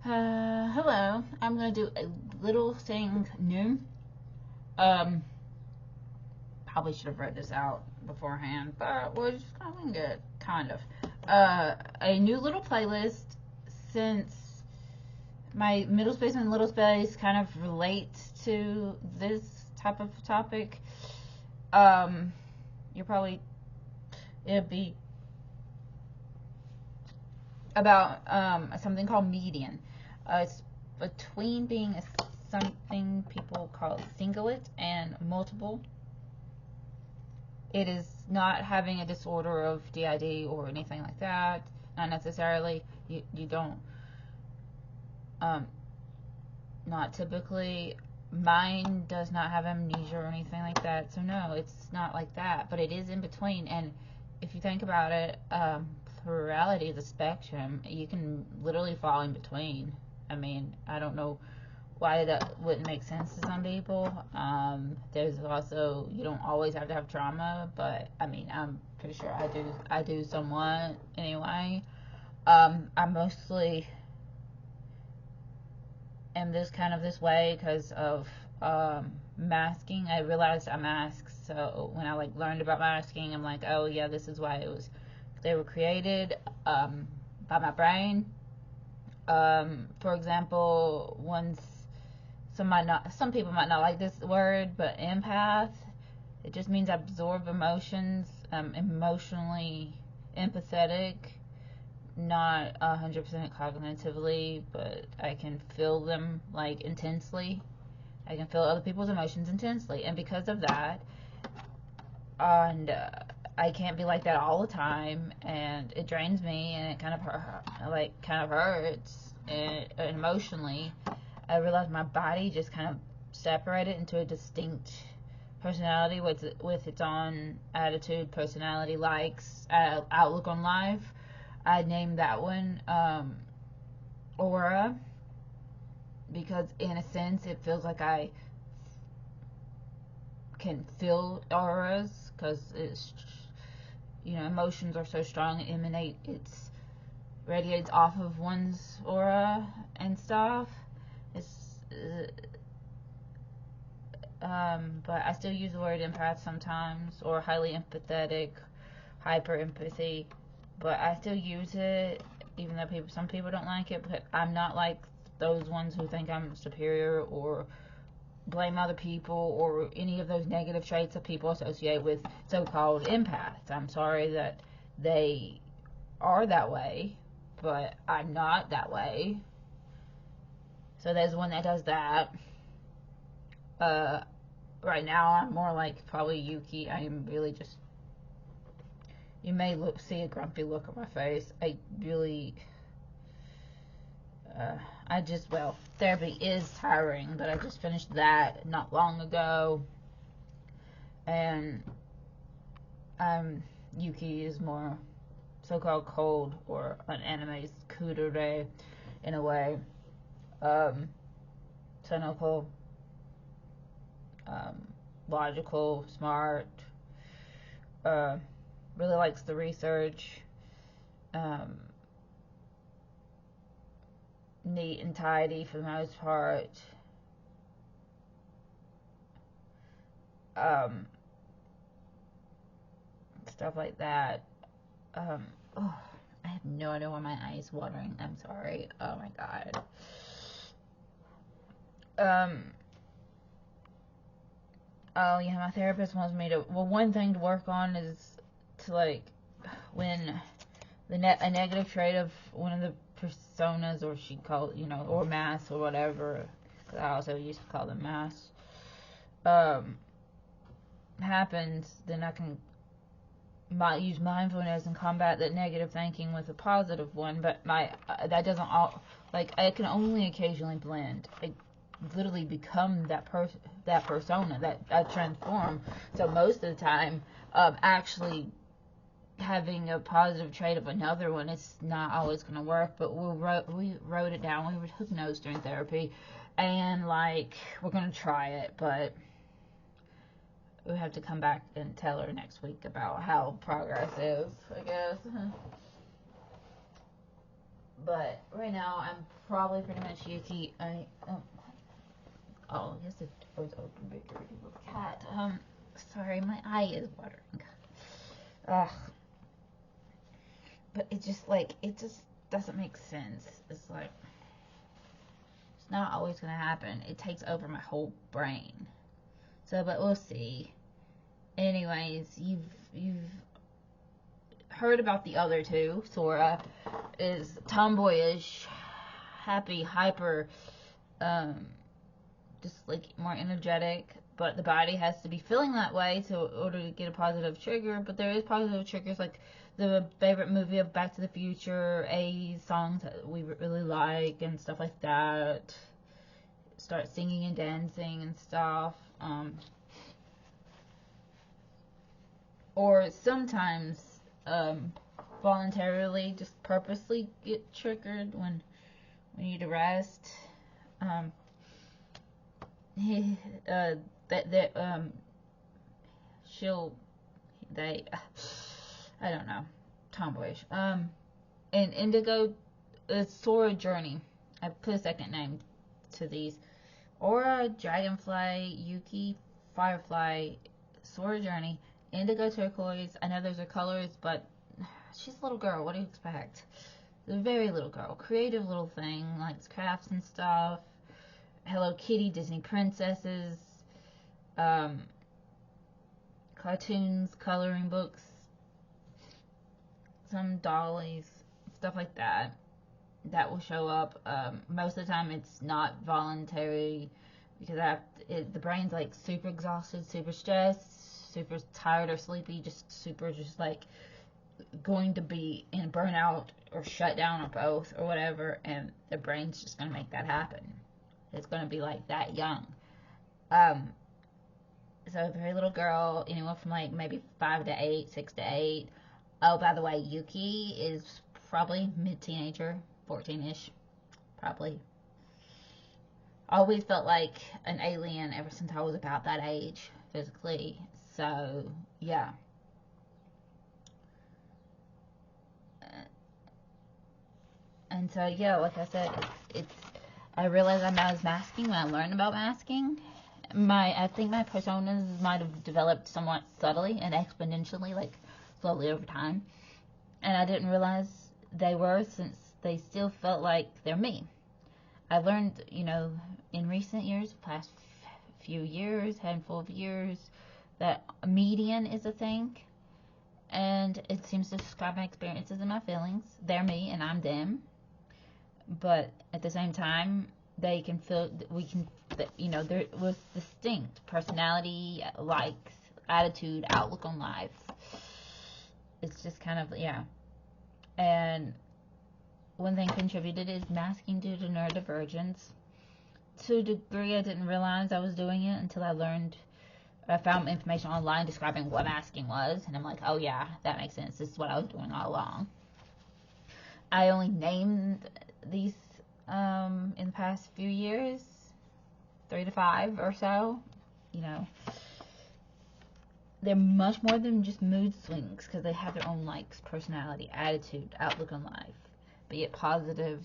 Hello. I'm gonna do a little thing new. Um, Probably should have read this out beforehand, but we're just going good, kind of. A new little playlist since my middle space and little space kind of relates to this type of topic. Um, you're probably it'd be about something called median. It's between being something people call singlet and multiple. It is not having a disorder of DID or anything like that. Not necessarily. You don't. Not typically. Mine does not have amnesia or anything like that. So no, it's not like that. But it is in between. And if you think about it, plurality is a spectrum. You can literally fall in between. I mean, I don't know why that wouldn't make sense to some people. There's also, you don't always have to have trauma, but I mean, I'm pretty sure I do somewhat anyway. I mostly am this way because of masking. I realized I mask, so when I learned about masking, I'm like, oh yeah, this is why they were created by my brain. For example, once some people might not like this word, but empath, it just means absorb emotions, emotionally empathetic, not 100% cognitively, but I can feel them intensely. I can feel other people's emotions intensely, and because of that, and I can't be like that all the time, and it drains me, and it kind of hurts, and emotionally. I realized my body just kind of separated into a distinct personality with its own attitude, personality, likes, outlook on life. I named that one Aura, because in a sense it feels like I can feel auras, because it's, emotions are so strong, it radiates off of one's aura and stuff. It's but I still use the word empath sometimes, or highly empathetic, hyper empathy, but I still use it, even though some people don't like it. But I'm not like those ones who think I'm superior or blame other people or any of those negative traits that people associate with so-called empaths. I'm sorry that they are that way, but I'm not that way. So there's one that does that. Right now I'm more like probably Yuki. I am really just, you may see a grumpy look on my face. I really, therapy is tiring, but I just finished that not long ago, and Yuki is more so-called cold, or an anime's kudere in a way. Cynical, logical, smart, really likes the research, neat and tidy for the most part, stuff like that. Oh, I have no idea why my eye is watering. I'm sorry. Oh my god. Oh yeah, my therapist wants me to. Well, one thing to work on is to when a negative trait of one of the personas, or she called, or masks or whatever. Cause I also used to call them masks. Happens, then I can use mindfulness and combat that negative thinking with a positive one. But that doesn't all, I can only occasionally blend. I literally become that persona, that I transform. So most of the time, actually having a positive trait of another one, it's not always going to work. But we wrote it down. We took notes during therapy, and we're going to try it, but we have to come back and tell her next week about how progress is, I guess. But right now, I'm probably pretty much Yuki. I guess the door's open bigger with a cat. Sorry, my eye is watering. Ugh. But it just doesn't make sense. It's like, it's not always gonna happen. It takes over my whole brain. So, but we'll see. Anyways, you've heard about the other two. Sora is tomboyish, happy, hyper, just like more energetic, but the body has to be feeling that way in order to get a positive trigger. But there is positive triggers, like the favorite movie of Back to the Future, songs that we really like and stuff like that. Start singing and dancing and stuff. Or sometimes voluntarily, just purposely get triggered when we need to rest. I don't know, tomboyish. And Indigo is Sora Journey. I put a second name to these. Aura, Dragonfly, Yuki, Firefly, Sora Journey, Indigo Turquoise. I know those are colors, but she's a little girl. What do you expect? A very little girl. Creative little thing. Likes crafts and stuff. Hello Kitty, Disney princesses. Cartoons, coloring books. Some dollies. Stuff like that. That will show up. Most of the time it's not voluntary because the brain's like super exhausted, super stressed, super tired or sleepy, just like going to be in burnout or shut down or both or whatever, and the brain's just going to make that happen. It's going to be like that young. So a very little girl, anyone from like maybe 5 to 8, 6 to 8. Oh, by the way, Yuki is probably mid-teenager, 14-ish, probably. Always felt like an alien ever since I was about that age, physically. So, yeah. And so, yeah, like I said, I realized I was masking when I learned about masking. I think my personas might have developed somewhat subtly and exponentially, like slowly over time. And I didn't realize they were, since they still felt like they're me. I learned, in recent years, past few years, handful of years, that a median is a thing. And it seems to describe my experiences and my feelings. They're me and I'm them. But at the same time, there was distinct personality, likes, attitude, outlook on life. It's just kind of, yeah. And one thing contributed is masking due to neurodivergence. To a degree, I didn't realize I was doing it until I found information online describing what masking was, and I'm like, oh yeah, that makes sense. This is what I was doing all along. I only named these in the past few years, 3 to 5 or so. They're much more than just mood swings, because they have their own likes, personality, attitude, outlook on life, be it positive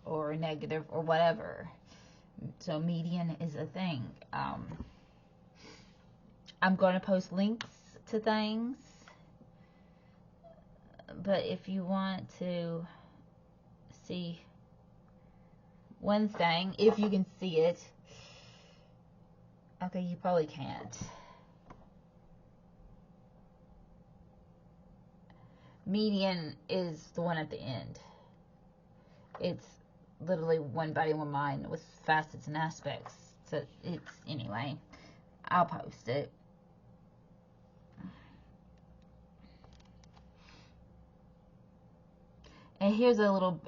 or negative or whatever. So median is a thing. I'm going to post links to things, but if you want to see one thing, if you can see it, okay, you probably can't. Median is the one at the end. It's literally one body, one mind with facets and aspects. So anyway, I'll post it. And here's a little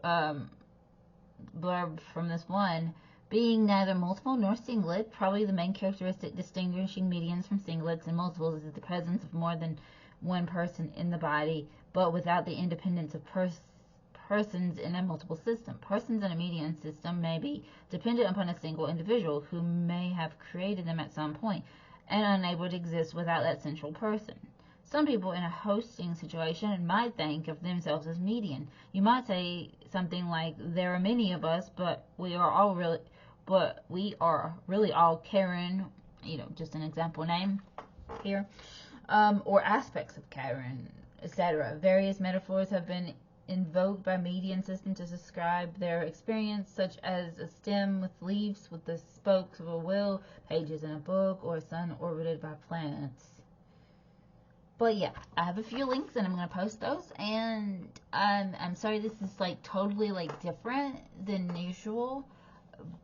blurb from this one. Being neither multiple nor singlet, probably the main characteristic distinguishing medians from singlets and multiples is the presence of more than one person in the body, but without the independence of persons in a multiple system. Persons in a median system may be dependent upon a single individual who may have created them at some point and unable to exist without that central person. Some people in a hosting situation might think of themselves as median. You might say something like, there are many of us, but we are really all Karen, just an example name here, or aspects of Karen, etc. Various metaphors have been invoked by media and system to describe their experience, such as a stem with leaves with the spokes of a wheel, pages in a book, or a sun orbited by planets. But yeah, I have a few links and I'm going to post those, and I'm sorry this is like totally like different than usual,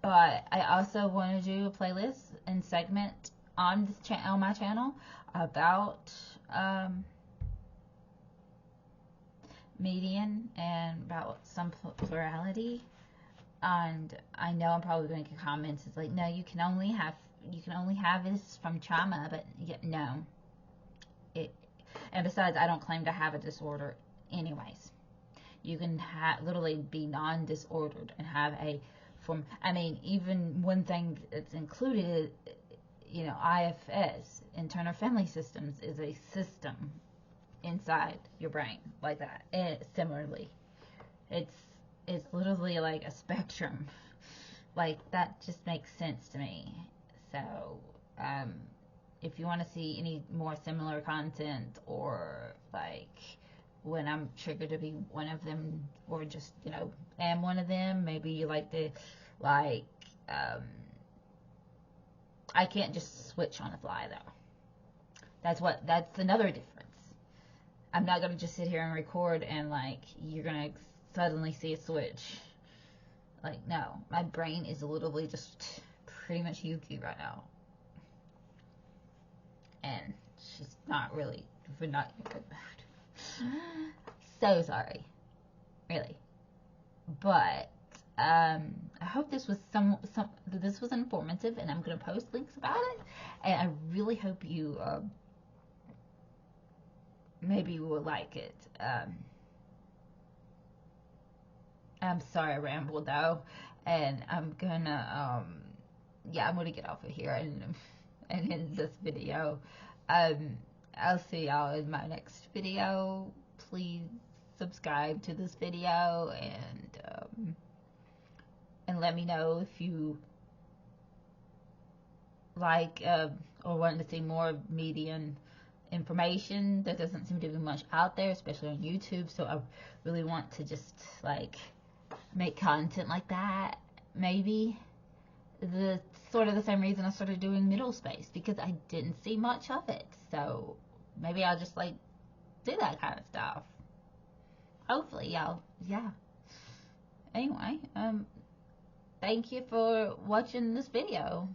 but I also want to do a playlist and segment on this on my channel about median and about some plurality. And I know I'm probably going to get comments. It's like, no, you can only have this from trauma, but no. And besides, I don't claim to have a disorder anyways. You can literally be non-disordered and have a form. I mean, even one thing that's included, IFS, internal family systems, is a system inside your brain like that. And similarly, it's literally like a spectrum. Like, that just makes sense to me. So, if you want to see any more similar content, or like when I'm triggered to be one of them, or just, am one of them, maybe you like to, like, I can't just switch on the fly though. That's another difference. I'm not going to just sit here and record and like, you're going to suddenly see a switch. Like, no, my brain is literally just pretty much Yuki right now. And she's not really, we're not in a good mood. So sorry. Really. But, I hope this was this was informative, and I'm going to post links about it. And I really hope you, maybe you will like it. I'm sorry I rambled though, and I'm gonna get off of here and end this video. I'll see y'all in my next video. Please subscribe to this video, and let me know if you like or want to see more median information. There doesn't seem to be much out there, especially on YouTube, so I really want to just like make content like that. Maybe the same reason I started doing middle space, because I didn't see much of it. So maybe I'll just like do that kind of stuff. Hopefully y'all, anyway, thank you for watching this video.